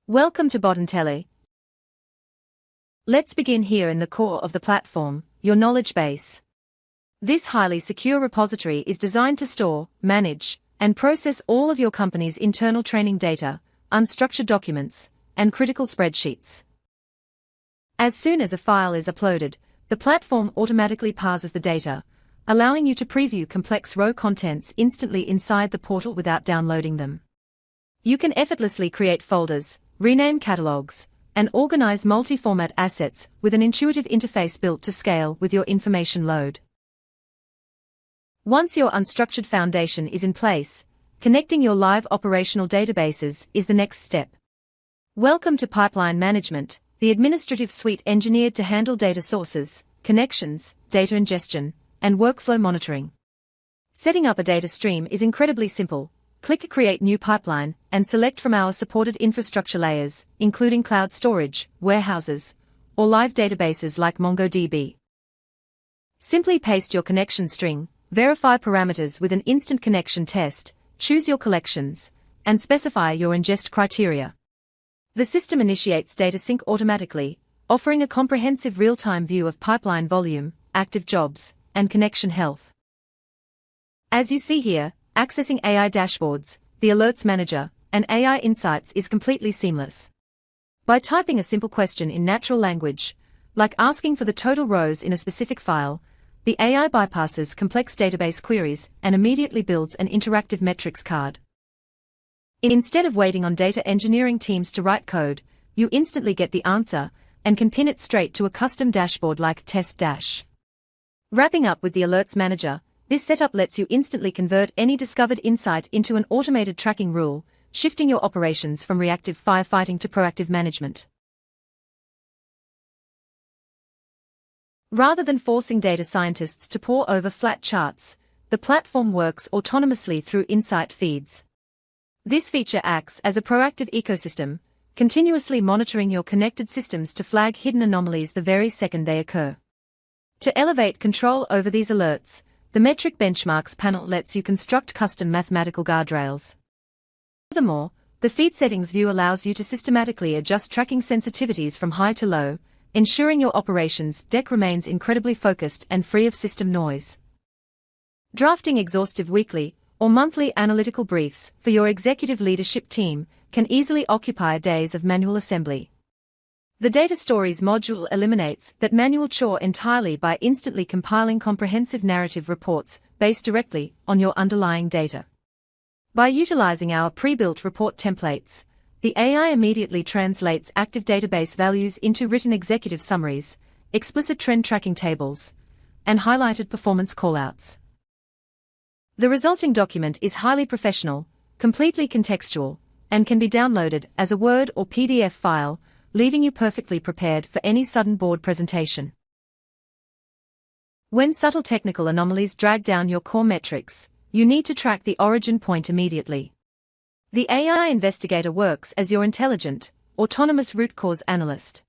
Welcome to BotIntelli. Let's begin here in the core of the platform, your knowledge base. This highly secure repository is designed to store, manage, and process all of your company's internal training data, unstructured documents, and critical spreadsheets. As soon as a file is uploaded, the platform automatically parses the data, allowing you to preview complex row contents instantly inside the portal without downloading them. You can effortlessly create folders, rename catalogs, and organize multi-format assets with an intuitive interface built to scale with your information load. Once your unstructured foundation is in place, connecting your live operational databases is the next step. Welcome to Pipeline Management, the administrative suite engineered to handle data sources, connections, data ingestion, and workflow monitoring. Setting up a data stream is incredibly simple. Click Create New Pipeline and select from our supported infrastructure layers, including cloud storage, warehouses, or live databases like MongoDB. Simply paste your connection string, verify parameters with an instant connection test, choose your collections, and specify your ingest criteria. The system initiates data sync automatically, offering a comprehensive real-time view of pipeline volume, active jobs, and connection health. As you see here, accessing AI dashboards, the Alerts Manager, and AI Insights is completely seamless. By typing a simple question in natural language, like asking for the total rows in a specific file, the AI bypasses complex database queries and immediately builds an interactive metrics card. Instead of waiting on data engineering teams to write code, you instantly get the answer and can pin it straight to a custom dashboard like Test Dash. Wrapping up with the Alerts Manager, this setup lets you instantly convert any discovered insight into an automated tracking rule, shifting your operations from reactive firefighting to proactive management. Rather than forcing data scientists to pore over flat charts, the platform works autonomously through insight feeds. This feature acts as a proactive ecosystem, continuously monitoring your connected systems to flag hidden anomalies the very second they occur. To elevate control over these alerts, the Metric Benchmarks panel lets you construct custom mathematical guardrails. Furthermore, the Feed Settings view allows you to systematically adjust tracking sensitivities from high to low, ensuring your operations deck remains incredibly focused and free of system noise. Drafting exhaustive weekly or monthly analytical briefs for your executive leadership team can easily occupy days of manual assembly. The Data Stories module eliminates that manual chore entirely by instantly compiling comprehensive narrative reports based directly on your underlying data. By utilizing our pre-built report templates, the AI immediately translates active database values into written executive summaries, explicit trend tracking tables, and highlighted performance callouts. The resulting document is highly professional, completely contextual, and can be downloaded as a Word or PDF file, leaving you perfectly prepared for any sudden board presentation. When subtle technical anomalies drag down your core metrics, you need to track the origin point immediately. The AI Investigator works as your intelligent, autonomous root cause analyst.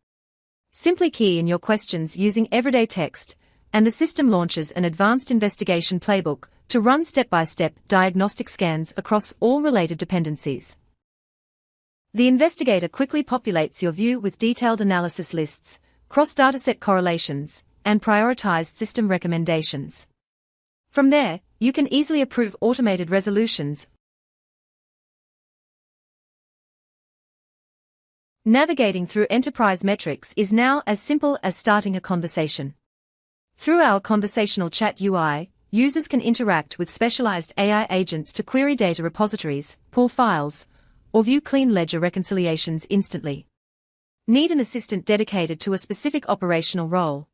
Simply key in your questions using everyday text, and the system launches an advanced investigation playbook to run step-by-step diagnostic scans across all related dependencies. The investigator quickly populates your view with detailed analysis lists, cross-dataset correlations, and prioritized system recommendations. From there, you can easily approve automated resolutions. Navigating through enterprise metrics is now as simple as starting a conversation. Through our conversational chat UI, users can interact with specialized AI agents to query data repositories, pull files, or view clean ledger reconciliations instantly. Need an assistant dedicated to a specific operational role?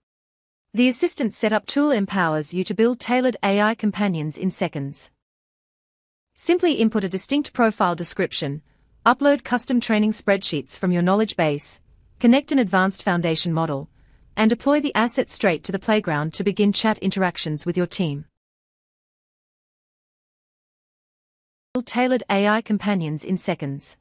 The Assistant Setup tool empowers you to build tailored AI companions in seconds. Simply input a distinct profile description, upload custom training spreadsheets from your knowledge base, connect an advanced foundation model, and deploy the asset straight to the playground to begin chat interactions with your team. Tailored AI companions in seconds.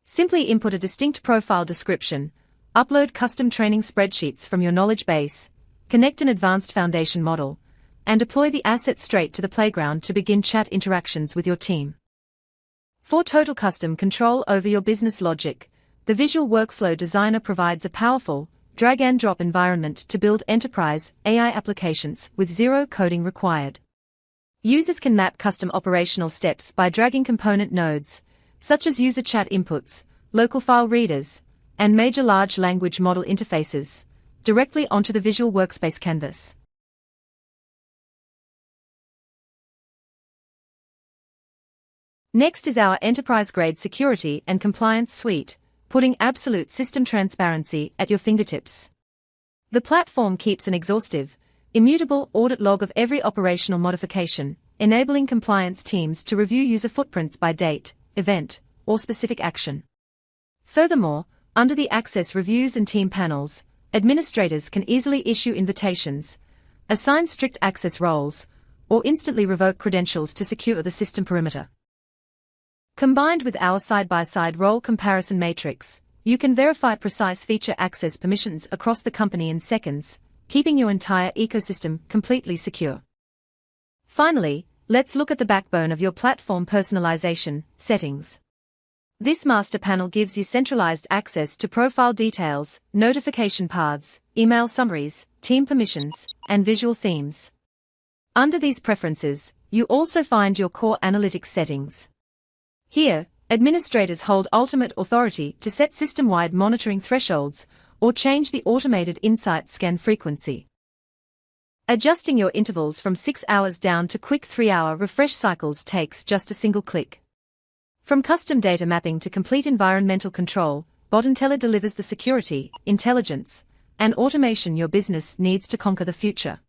Simply input a distinct profile description, upload custom training spreadsheets from your knowledge base, connect an advanced foundation model, and deploy the asset straight to the playground to begin chat interactions with your team. For total custom control over your business logic, the Visual Workflow Designer provides a powerful, drag-and-drop environment to build enterprise AI applications with zero coding required. Users can map custom operational steps by dragging component nodes, such as user chat inputs, local file readers, and major large language model interfaces, directly onto the Visual Workspace canvas. Next is our enterprise-grade security and compliance suite, putting absolute system transparency at your fingertips. The platform keeps an exhaustive, immutable audit log of every operational modification, enabling compliance teams to review user footprints by date, event, or specific action. Furthermore, under the access reviews and team panels, administrators can easily issue invitations, assign strict access roles, or instantly revoke credentials to secure the system perimeter. Combined with our side-by-side role comparison matrix, you can verify precise feature access permissions across the company in seconds, keeping your entire ecosystem completely secure. Finally, let's look at the backbone of your platform: personalization, settings. This master panel gives you centralized access to profile details, notification paths, email summaries, team permissions, and visual themes. Under these preferences, you also find your core analytics settings. Here, administrators hold ultimate authority to set system-wide monitoring thresholds or change the automated insight scan frequency. Adjusting your intervals from 6 hours down to quick 3-hour refresh cycles takes just a single click. From custom data mapping to complete environmental control, BotIntelli delivers the security, intelligence, and automation your business needs to conquer the future.